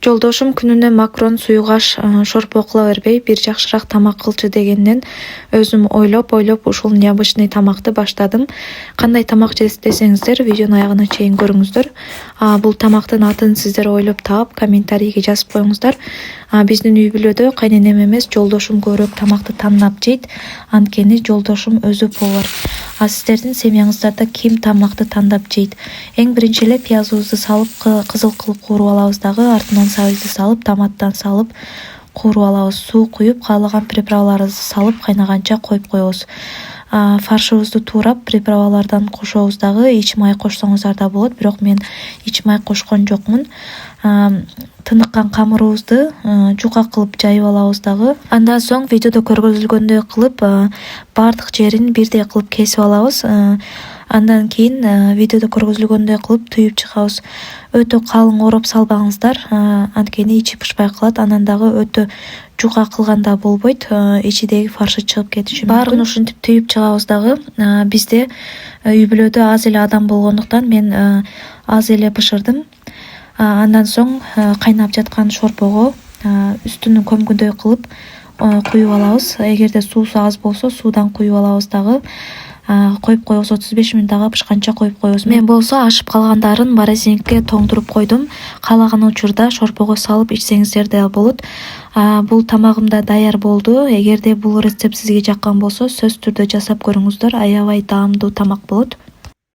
Жолдошум күнүнө макарон, суюгаш, шорпо кыла бербей, бир жакшыраак тамак кылчы дегенден өзүм ойлоп ушул необычный тамакты баштадым. Кандай тамак жейсиз десеңиздер, видеонун аягына чейин көрүңүздөр. Бул тамактын атын сиздер ойлоп таап, комментарийге жазып коюңуздар. Биздин үй бүлөдө кайненем эмес, жолдошум көбүрөөк тамакты тандап жейт. Анткени жолдошум өзү повар. Сиздердин семьяңыздарда ким тамакты тандап жейт? Эң биринчи эле пиязыбызды салып, кызыл кылып кууруп алабыз дагы, артынан сабизди салып, томаттан салып кууруп алабыз. Суу куюп, каалаган приправаларыбызды салып кайнаганча коюп коебуз. Фаршыбызды туурап, приправалардан кошобуз дагы. Ич май кошсоңуздар да болот, бирок мен ич май кошкон жокмун. Тыныккан камырыбызды жука кылып жайып алабыз дагы. Андан соң видеодо көргөзүлгөндөй кылып баардык жерин бирдей кылып кесип алабыз. Андан кийин видеодо көргөзүлгөндөй кылып түйүп чыгабыз. Өтө калың ороп салбаңыздар, анткени ичи пышпай калат. Анан дагы өтө жука кылганда болбойт, ичидеги фаршы чыгып кетиши мүмкүн. Баарын ушинтип түйүп чыгабыз дагы. Бизде үй бүлөдө аз эле адам болгондуктан мен аз эле бышырдым. Андан соң кайнап жаткан шорпого үстүнүн көмгүндөй кылып куюп алабыз. Эгерде суусу аз болсо суудан куюп алабыз дагы. Коюп коебуз, 35 мүнөт ага бышканча коюп коебуз. Мен болсо ашып калгандарын морозилникке тоңдуруп койдум. Каалаган учурда шорпого салып ичсеңиздер да болот. Бул тамагым да даяр болду. Эгерде бул рецепт сизге жаккан болсо, сөзсүз түрдө жасап көрүңүздөр. Аябай даамдуу тамак болот.